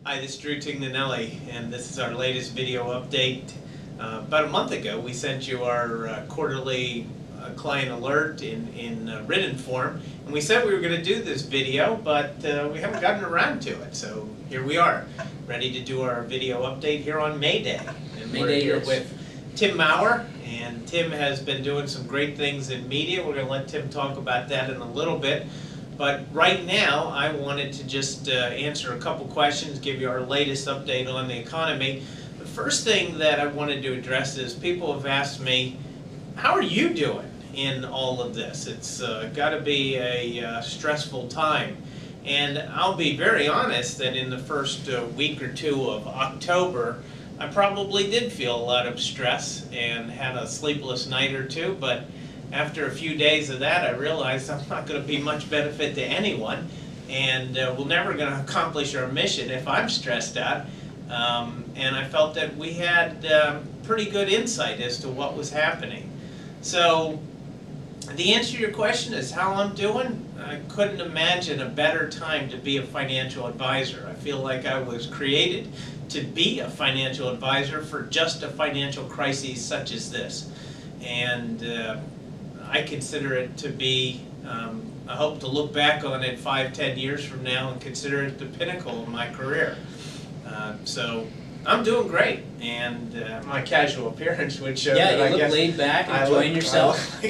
Hi, this is Drew Tignanelli, and this is our latest video update. About a month ago, we sent you our quarterly client alert in written form, and we said we were going to do this video, but we haven't gotten around to it. So here we are, ready to do our video update here on May Day. And we're here with Tim Maurer, and Tim has been doing some great things in media. We're going to let Tim talk about that in a little bit. But right now, I wanted to just answer a couple questions, give you our latest update on the economy. The first thing that I wanted to address is people have asked me, how are you doing in all of this? It's got to be a stressful time. And I'll be very honest that in the first week or two of October, I probably did feel a lot of stress and had a sleepless night or two, but after a few days of that, I realized I'm not going to be much benefit to anyone, and we're never going to accomplish our mission if I'm stressed out. And I felt that we had pretty good insight as to what was happening. So the answer to your question is how I'm doing. I couldn't imagine a better time to be a financial advisor. I feel like I was created to be a financial advisor for just a financial crisis such as this. And I consider it to be, I hope to look back on it 5–10 years from now and consider it the pinnacle of my career. So I'm doing great, and my casual appearance would show that I guess you look laid back, enjoying yourself.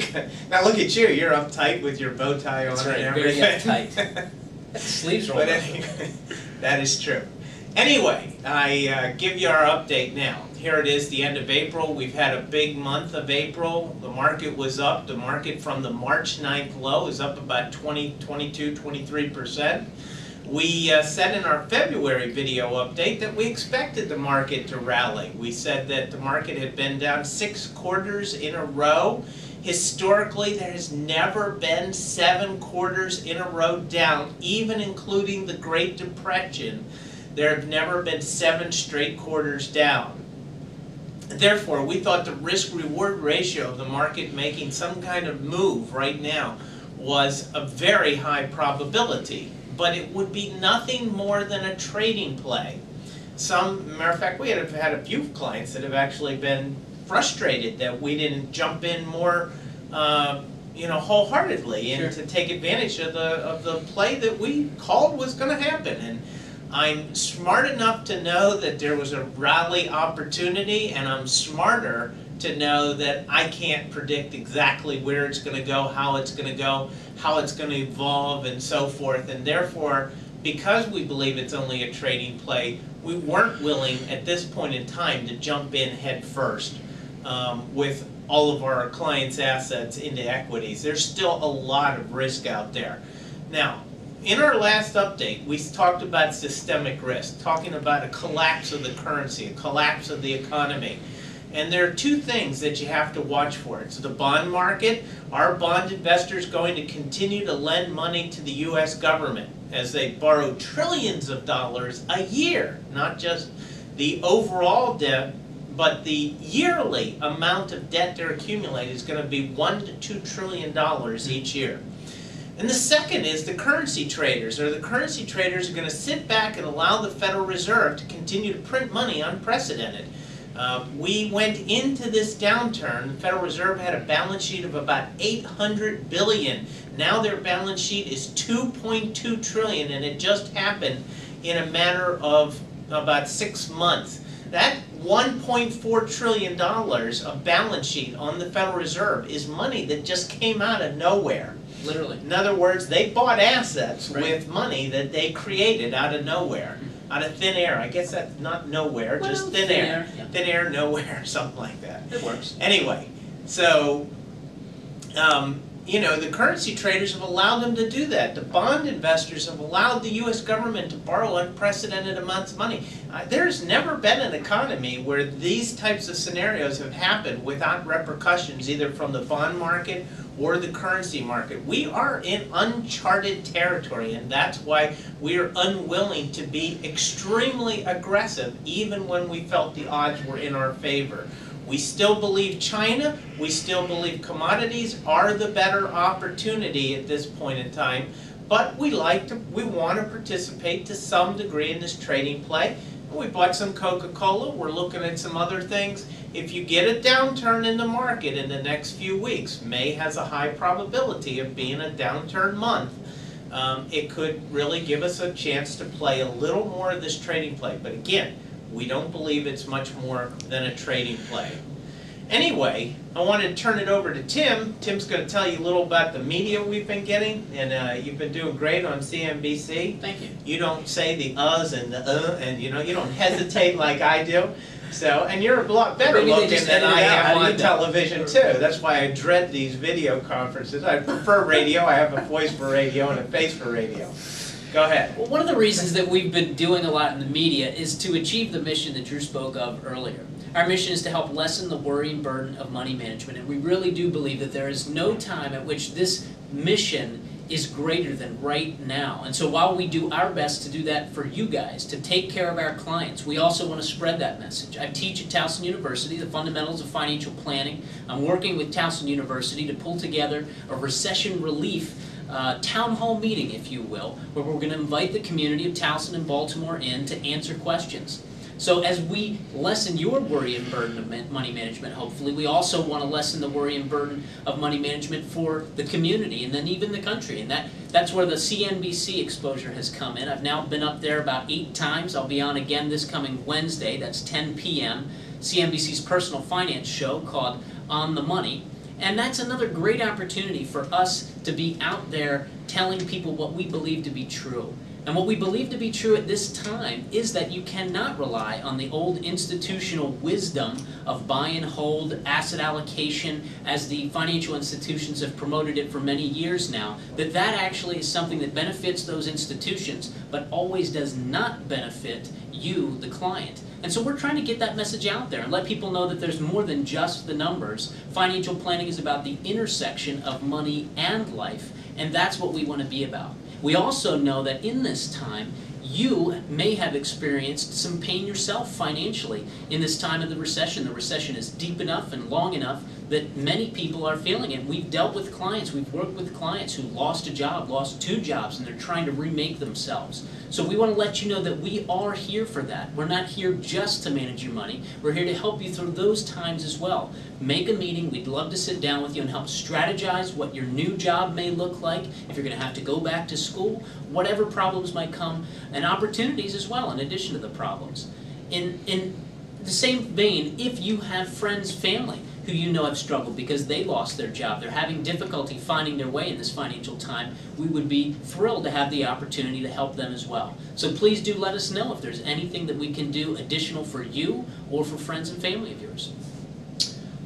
Now look at you, you're uptight with your bow tie on. That's right, and very everything. uptight. The sleeves rolled up. Anyway, that is true. Anyway, I give you our update now. Here it is, the end of April. We've had a big month of April. The market was up. The market from the March 9th low is up about 23%. We said in our February video update that we expected the market to rally. We said that the market had been down 6 quarters in a row. Historically, there has never been 7 quarters in a row down, even including the Great Depression. There have never been 7 straight quarters down. Therefore, we thought the risk-reward ratio of the market making some kind of move right now was a very high probability, but it would be nothing more than a trading play. Matter of fact, we have had a few clients that have actually been frustrated that we didn't jump in more, wholeheartedly and to take advantage of the play that we called was going to happen. And I'm smart enough to know that there was a rally opportunity, and I'm smarter to know that I can't predict exactly where it's going to go, how it's going to evolve, and so forth. And therefore, because we believe it's only a trading play, we weren't willing at this point in time to jump in head first with all of our clients' assets into equities. There's still a lot of risk out there. Now, in our last update, we talked about systemic risk, talking about a collapse of the currency, a collapse of the economy. And there are 2 things that you have to watch for. It's the bond market. Are bond investors going to continue to lend money to the U.S. government as they borrow trillions of dollars a year? Not just the overall debt, but the yearly amount of debt they're accumulating is going to be $1 to $2 trillion each year. And the second is the currency traders. The currency traders are going to sit back and allow the Federal Reserve to continue to print money unprecedented. We went into this downturn, the Federal Reserve had a balance sheet of about $800 billion. Now their balance sheet is $2.2 trillion, and it just happened in a matter of about 6 months. That $1.4 trillion of balance sheet on the Federal Reserve is money that just came out of nowhere. Literally. In other words, they bought assets with money that they created out of nowhere, out of thin air. I guess that's not nowhere, well, just thin air. Yeah. Thin air, nowhere, something like that. It works. Anyway, so, the currency traders have allowed them to do that. The bond investors have allowed the U.S. government to borrow unprecedented amounts of money. There's never been an economy where these types of scenarios have happened without repercussions, either from the bond market or the currency market. We are in uncharted territory, and that's why we are unwilling to be extremely aggressive, even when we felt the odds were in our favor. We still believe China, we still believe commodities are the better opportunity at this point in time, but we want to participate to some degree in this trading play. We bought some Coca-Cola, we're looking at some other things. If you get a downturn in the market in the next few weeks, May has a high probability of being a downturn month, it could really give us a chance to play a little more of this trading play. But again, we don't believe it's much more than a trading play. Anyway, I wanted to turn it over to Tim. Tim's going to tell you a little about the media we've been getting, and you've been doing great on CNBC. Thank you. You don't say the uhs and the and you don't hesitate like I do. So, and you're a lot better looking than I am on television too. That's why I dread these video conferences. I prefer radio. I have a voice for radio and a face for radio. Go ahead. Well, one of the reasons that we've been doing a lot in the media is to achieve the mission that Drew spoke of earlier. Our mission is to help lessen the worry and burden of money management, and we really do believe that there is no time at which this mission is greater than right now. And so while we do our best to do that for you guys, to take care of our clients, we also want to spread that message. I teach at Towson University the fundamentals of financial planning. I'm working with Towson University to pull together a recession relief town hall meeting, if you will, where we're going to invite the community of Towson and Baltimore in to answer questions. So as we lessen your worry and burden of money management, hopefully, we also want to lessen the worry and burden of money management for the community and then even the country. And that's where the CNBC exposure has come in. I've now been up there about 8 times. I'll be on again this coming Wednesday. That's 10 p.m. CNBC's personal finance show called On the Money. And that's another great opportunity for us to be out there telling people what we believe to be true. And what we believe to be true at this time is that you cannot rely on the old institutional wisdom of buy and hold, asset allocation, as the financial institutions have promoted it for many years now, that actually is something that benefits those institutions, but always does not benefit you, the client. And so we're trying to get that message out there and let people know that there's more than just the numbers. Financial planning is about the intersection of money and life, and that's what we want to be about. We also know that in this time, you may have experienced some pain yourself financially in this time of the recession. The recession is deep enough and long enough that many people are feeling it. We've dealt with clients, we've worked with clients who lost a job, lost 2 jobs, and they're trying to remake themselves. So we want to let you know that we are here for that. We're not here just to manage your money. We're here to help you through those times as well. Make a meeting. We'd love to sit down with you and help strategize what your new job may look like, if you're going to have to go back to school, whatever problems might come, and opportunities as well in addition to the problems. In the same vein, if you have friends, family, who you know have struggled because they lost their job, they're having difficulty finding their way in this financial time, we would be thrilled to have the opportunity to help them as well. So please do let us know if there's anything that we can do additional for you or for friends and family of yours.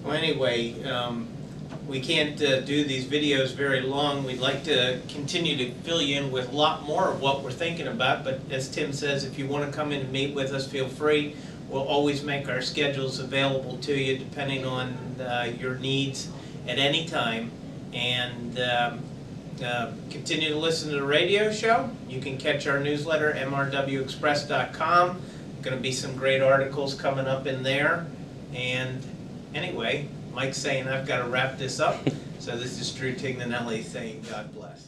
Well, anyway, we can't do these videos very long. We'd like to continue to fill you in with a lot more of what we're thinking about, but as Tim says, if you want to come in and meet with us, feel free. We'll always make our schedules available to you depending on your needs at any time. And continue to listen to the radio show. You can catch our newsletter, mrwexpress.com. Going to be some great articles coming up in there. And anyway, Mike's saying I've got to wrap this up. So this is Drew Tignanelli saying God bless.